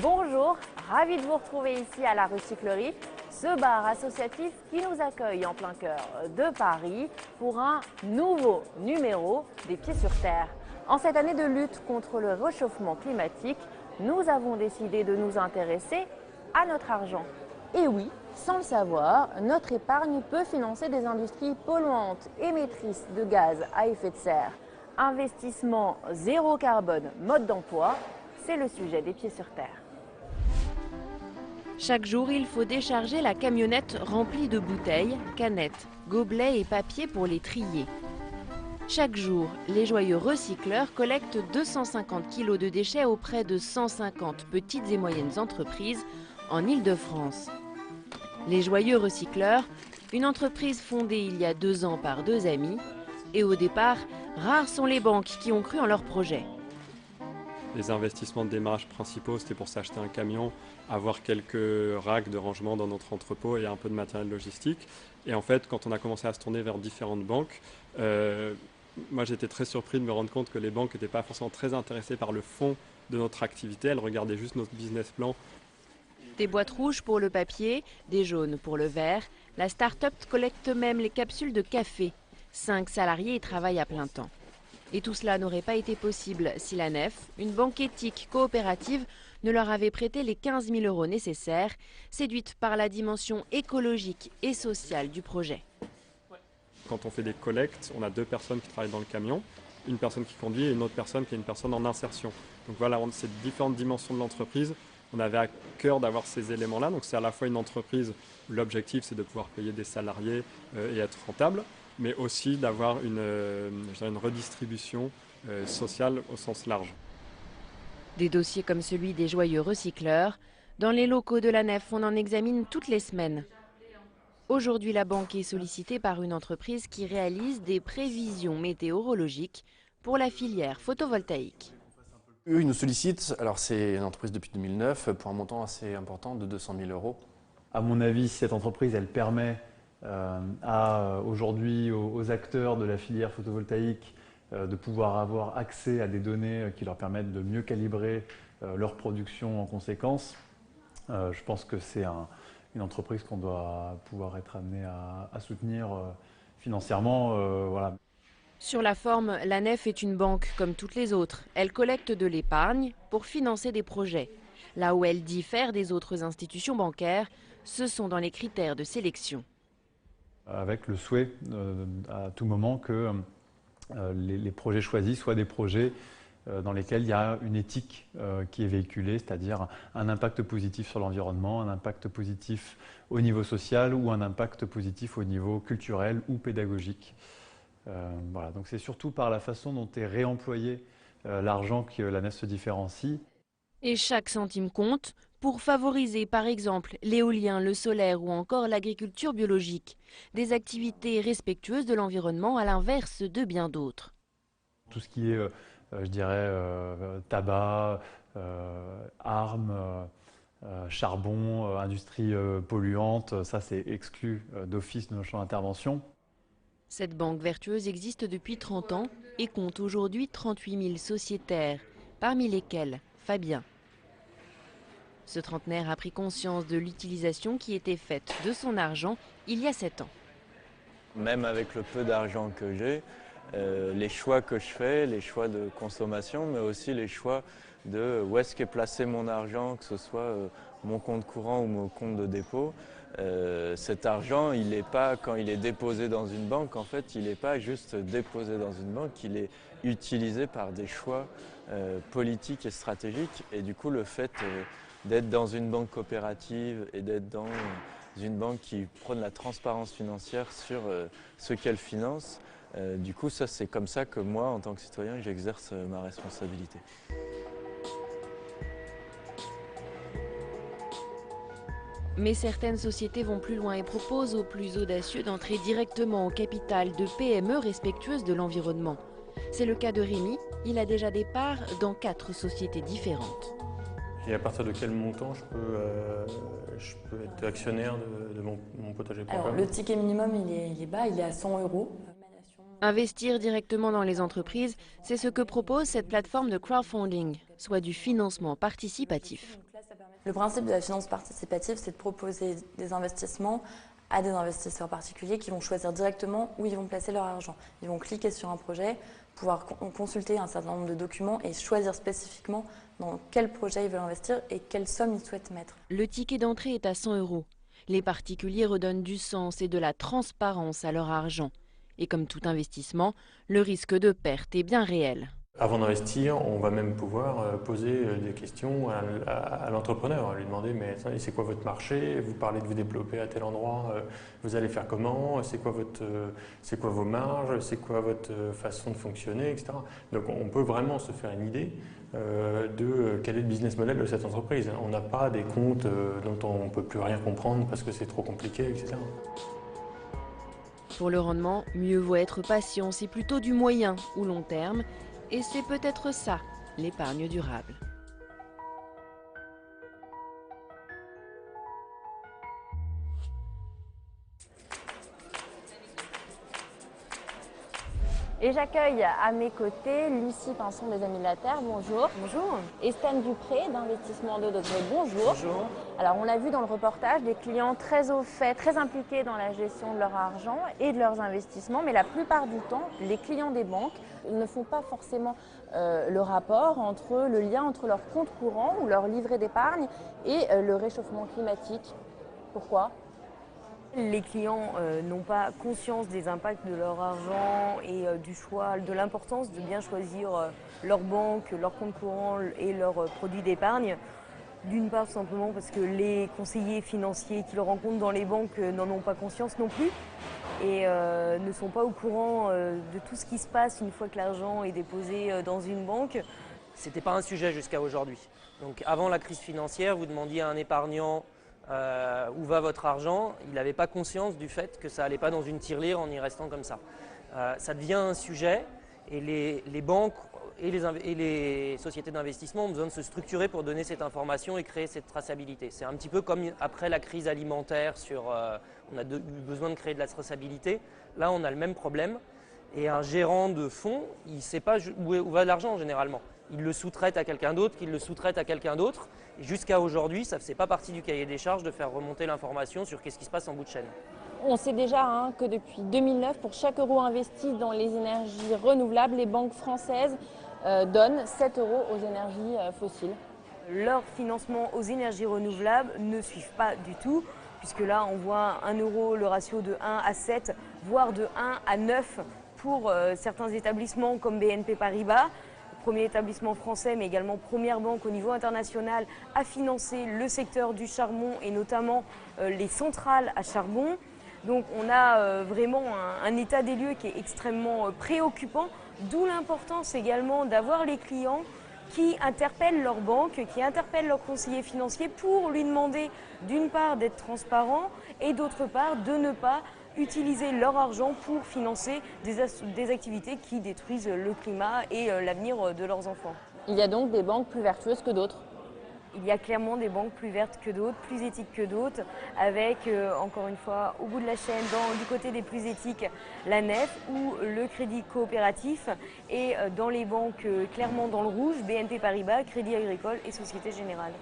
Bonjour, ravi de vous retrouver ici à la Recyclerie, ce bar associatif qui nous accueille en plein cœur de Paris pour un nouveau numéro des Pieds sur Terre. En cette année de lutte contre le réchauffement climatique, nous avons décidé de nous intéresser à notre argent. Et oui, sans le savoir, notre épargne peut financer des industries polluantes, émettrices de gaz à effet de serre. Investissement zéro carbone, mode d'emploi, c'est le sujet des Pieds sur Terre. Chaque jour, il faut décharger la camionnette remplie de bouteilles, canettes, gobelets et papier pour les trier. Chaque jour, les joyeux recycleurs collectent 250 kg de déchets auprès de 150 petites et moyennes entreprises en Île-de-France. Les joyeux recycleurs, une entreprise fondée il y a 2 ans par 2 amis, et au départ, rares sont les banques qui ont cru en leur projet. Les investissements de démarrage principaux, c'était pour s'acheter un camion, avoir quelques racks de rangement dans notre entrepôt et un peu de matériel logistique. Et en fait, quand on a commencé à se tourner vers différentes banques, moi j'étais très surpris de me rendre compte que les banques n'étaient pas forcément très intéressées par le fond de notre activité, elles regardaient juste notre business plan. Des boîtes rouges pour le papier, des jaunes pour le verre. La start-up collecte même les capsules de café. 5 salariés y travaillent à plein temps. Et tout cela n'aurait pas été possible si la Nef, une banque éthique coopérative, ne leur avait prêté les 15 000 € nécessaires, séduite par la dimension écologique et sociale du projet. Quand on fait des collectes, on a 2 personnes qui travaillent dans le camion, une personne qui conduit et une autre personne qui est une personne en insertion. Donc voilà, on a ces différentes dimensions de l'entreprise. On avait à cœur d'avoir ces éléments-là. Donc c'est à la fois une entreprise où l'objectif c'est de pouvoir payer des salariés et être rentable, mais aussi d'avoir une redistribution sociale au sens large. Des dossiers comme celui des joyeux recycleurs, dans les locaux de la Nef, on en examine toutes les semaines. Aujourd'hui, la banque est sollicitée par une entreprise qui réalise des prévisions météorologiques pour la filière photovoltaïque. Eux, ils nous sollicitent, alors c'est une entreprise depuis 2009, pour un montant assez important de 200 000 €. À mon avis, cette entreprise, elle permet aujourd'hui aux acteurs de la filière photovoltaïque de pouvoir avoir accès à des données qui leur permettent de mieux calibrer leur production en conséquence. Je pense que c'est une entreprise qu'on doit pouvoir être amené à soutenir financièrement. Voilà. Sur la forme, la Nef est une banque comme toutes les autres. Elle collecte de l'épargne pour financer des projets. Là où elle diffère des autres institutions bancaires, ce sont dans les critères de sélection. Avec le souhait à tout moment que les projets choisis soient des projets dans lesquels il y a une éthique qui est véhiculée, c'est-à-dire un impact positif sur l'environnement, un impact positif au niveau social ou un impact positif au niveau culturel ou pédagogique. Voilà. Donc c'est surtout par la façon dont est réemployé l'argent que la Nef se différencie. Et chaque centime compte pour favoriser par exemple l'éolien, le solaire ou encore l'agriculture biologique, des activités respectueuses de l'environnement à l'inverse de bien d'autres. Tout ce qui est, je dirais, tabac, armes, charbon, industrie polluante, ça c'est exclu d'office de nos champs d'intervention. Cette banque vertueuse existe depuis 30 ans et compte aujourd'hui 38 000 sociétaires, parmi lesquels Fabien. Ce trentenaire a pris conscience de l'utilisation qui était faite de son argent il y a 7 ans. Même avec le peu d'argent que j'ai, les choix que je fais, les choix de consommation, mais aussi les choix de où est-ce qu'est placé mon argent, que ce soit mon compte courant ou mon compte de dépôt. Cet argent, il n'est pas, quand il est déposé dans une banque, en fait, il n'est pas juste déposé dans une banque, il est utilisé par des choix politiques et stratégiques. Et du coup, le fait d'être dans une banque coopérative et d'être dans une banque qui prône la transparence financière sur ce qu'elle finance, du coup, ça, c'est comme ça que moi, en tant que citoyen, j'exerce ma responsabilité. Mais certaines sociétés vont plus loin et proposent aux plus audacieux d'entrer directement au capital de PME respectueuses de l'environnement. C'est le cas de Rémi, il a déjà des parts dans 4 sociétés différentes. Et à partir de quel montant je peux être actionnaire de mon potager.com? Alors le ticket minimum il est bas, il est à 100 €. Investir directement dans les entreprises, c'est ce que propose cette plateforme de crowdfunding, soit du financement participatif. Le principe de la finance participative, c'est de proposer des investissements à des investisseurs particuliers qui vont choisir directement où ils vont placer leur argent. Ils vont cliquer sur un projet, pouvoir consulter un certain nombre de documents et choisir spécifiquement dans quel projet ils veulent investir et quelle somme ils souhaitent mettre. Le ticket d'entrée est à 100 €. Les particuliers redonnent du sens et de la transparence à leur argent. Et comme tout investissement, le risque de perte est bien réel. Avant d'investir, on va même pouvoir poser des questions à l'entrepreneur, lui demander mais c'est quoi votre marché, vous parlez de vous développer à tel endroit, vous allez faire comment, c'est quoi vos marges, c'est quoi votre façon de fonctionner, etc. Donc on peut vraiment se faire une idée de quel est le business model de cette entreprise. On n'a pas des comptes dont on ne peut plus rien comprendre parce que c'est trop compliqué, etc. Pour le rendement, mieux vaut être patient, c'est plutôt du moyen ou long terme. Et c'est peut-être ça, l'épargne durable. Et j'accueille à mes côtés Lucie Pinson des Amis de la Terre, bonjour. Bonjour. Estelle Dupré d'Investissement 2 degrés, bonjour. Bonjour. Alors on l'a vu dans le reportage, des clients très au fait, très impliqués dans la gestion de leur argent et de leurs investissements, mais la plupart du temps, les clients des banques ne font pas forcément le rapport entre le lien entre leur compte courant ou leur livret d'épargne et le réchauffement climatique. Pourquoi ? Les clients n'ont pas conscience des impacts de leur argent et du choix, de l'importance de bien choisir leur banque, leur compte courant et leurs produits d'épargne. D'une part, simplement parce que les conseillers financiers qu'ils rencontrent dans les banques n'en ont pas conscience non plus et ne sont pas au courant de tout ce qui se passe une fois que l'argent est déposé dans une banque. C'était pas un sujet jusqu'à aujourd'hui. Donc avant la crise financière, vous demandiez à un épargnant où va votre argent, il n'avait pas conscience du fait que ça n'allait pas dans une tirelire en y restant comme ça. Ça devient un sujet et les banques et les sociétés d'investissement ont besoin de se structurer pour donner cette information et créer cette traçabilité. C'est un petit peu comme après la crise alimentaire, on a eu besoin de créer de la traçabilité. Là, on a le même problème et un gérant de fonds, il ne sait pas où va l'argent généralement. Il le sous-traite à quelqu'un d'autre, qu'il le sous-traite à quelqu'un d'autre. Jusqu'à aujourd'hui, ça ne faisait pas partie du cahier des charges de faire remonter l'information sur qu'est-ce qui se passe en bout de chaîne. On sait déjà que depuis 2009, pour chaque euro investi dans les énergies renouvelables, les banques françaises donnent 7 € aux énergies fossiles. Leurs financements aux énergies renouvelables ne suivent pas du tout, puisque là on voit 1 euro, le ratio de 1 à 7, voire de 1 à 9 pour certains établissements comme BNP Paribas. Premier établissement français, mais également première banque au niveau international à financer le secteur du charbon et notamment les centrales à charbon. Donc on a vraiment un état des lieux qui est extrêmement préoccupant, d'où l'importance également d'avoir les clients qui interpellent leur banque, qui interpellent leur conseiller financier pour lui demander d'une part d'être transparent et d'autre part de ne pas utiliser leur argent pour financer des activités qui détruisent le climat et l'avenir de leurs enfants. Il y a donc des banques plus vertueuses que d'autres. Il y a clairement des banques plus vertes que d'autres, plus éthiques que d'autres, avec, encore une fois, au bout de la chaîne, du côté des plus éthiques, la NEF ou le Crédit Coopératif, et dans les banques clairement dans le rouge, BNP Paribas, Crédit Agricole et Société Générale.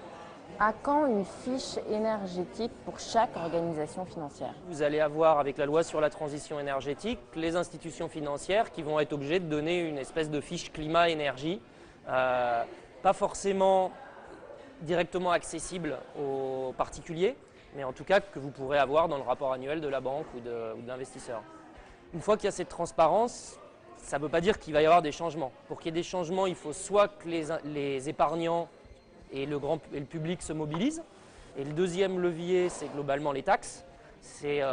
À quand une fiche énergétique pour chaque organisation financière? Vous allez avoir, avec la loi sur la transition énergétique, les institutions financières qui vont être obligées de donner une espèce de fiche climat-énergie, pas forcément directement accessible aux particuliers, mais en tout cas que vous pourrez avoir dans le rapport annuel de la banque ou de l'investisseur. Une fois qu'il y a cette transparence, ça ne veut pas dire qu'il va y avoir des changements. Pour qu'il y ait des changements, il faut soit que les épargnants et le public se mobilisent. Et le deuxième levier, c'est globalement les taxes.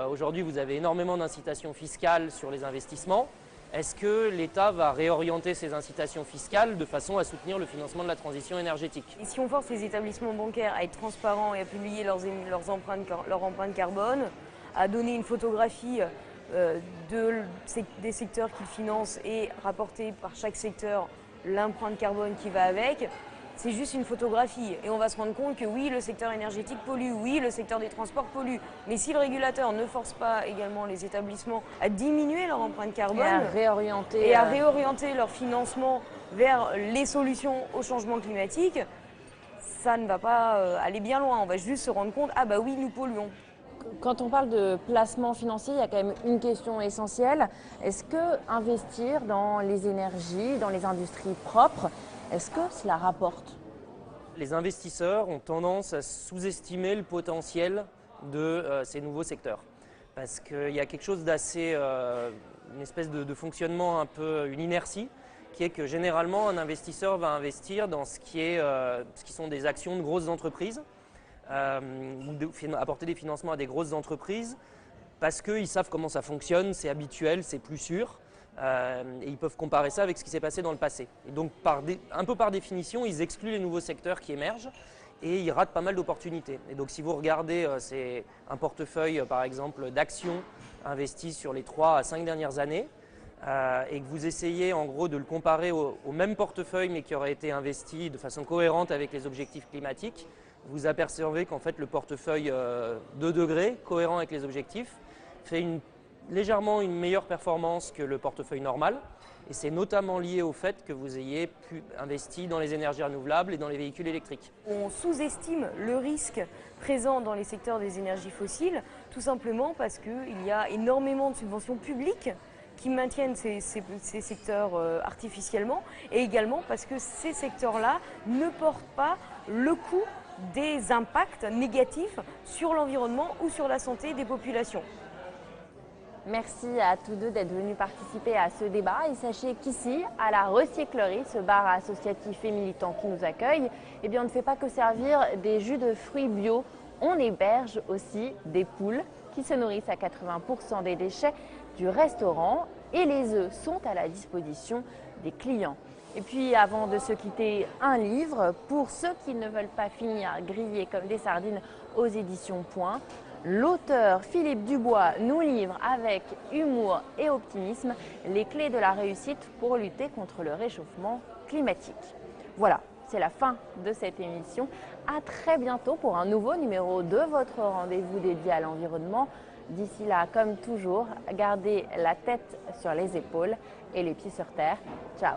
Aujourd'hui, vous avez énormément d'incitations fiscales sur les investissements. Est-ce que l'État va réorienter ces incitations fiscales de façon à soutenir le financement de la transition énergétique? Et si on force les établissements bancaires à être transparents et à publier leur empreinte carbone, à donner une photographie des secteurs qu'ils financent et rapporter par chaque secteur l'empreinte carbone qui va avec, c'est juste une photographie. Et on va se rendre compte que oui, le secteur énergétique pollue, oui, le secteur des transports pollue. Mais si le régulateur ne force pas également les établissements à diminuer leur empreinte carbone et à réorienter leur financement vers les solutions au changement climatique, ça ne va pas aller bien loin. On va juste se rendre compte, ah bah oui, nous polluons. Quand on parle de placement financier, il y a quand même une question essentielle. Est-ce que investir dans les énergies, dans les industries propres, est-ce que cela rapporte ? Les investisseurs ont tendance à sous-estimer le potentiel de ces nouveaux secteurs. Parce qu'il y a quelque chose d'assez, une espèce de fonctionnement un peu, une inertie, qui est que généralement un investisseur va investir dans ce qui sont des actions de grosses entreprises, ou apporter des financements à des grosses entreprises, parce qu'ils savent comment ça fonctionne, c'est habituel, c'est plus sûr. Et ils peuvent comparer ça avec ce qui s'est passé dans le passé. Et donc, un peu par définition, ils excluent les nouveaux secteurs qui émergent et ils ratent pas mal d'opportunités. Et donc, si vous regardez c'est un portefeuille, par exemple, d'actions investies sur les 3 à 5 dernières années, et que vous essayez en gros de le comparer au même portefeuille, mais qui aurait été investi de façon cohérente avec les objectifs climatiques, vous apercevez qu'en fait, le portefeuille 2 degrés, cohérent avec les objectifs, fait légèrement une meilleure performance que le portefeuille normal, et c'est notamment lié au fait que vous ayez pu investir dans les énergies renouvelables et dans les véhicules électriques. On sous-estime le risque présent dans les secteurs des énergies fossiles, tout simplement parce qu'il y a énormément de subventions publiques qui maintiennent ces secteurs artificiellement, et également parce que ces secteurs-là ne portent pas le coût des impacts négatifs sur l'environnement ou sur la santé des populations. Merci à tous deux d'être venus participer à ce débat et sachez qu'ici, à la recyclerie, ce bar associatif et militant qui nous accueille, eh bien, on ne fait pas que servir des jus de fruits bio, on héberge aussi des poules qui se nourrissent à 80% des déchets du restaurant et les œufs sont à la disposition des clients. Et puis avant de se quitter, un livre pour ceux qui ne veulent pas finir grillés comme des sardines aux éditions Point. L'auteur Philippe Dubois nous livre avec humour et optimisme les clés de la réussite pour lutter contre le réchauffement climatique. Voilà, c'est la fin de cette émission. À très bientôt pour un nouveau numéro de votre rendez-vous dédié à l'environnement. D'ici là, comme toujours, gardez la tête sur les épaules et les pieds sur terre. Ciao!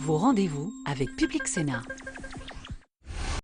Vos rendez-vous avec Public Sénat.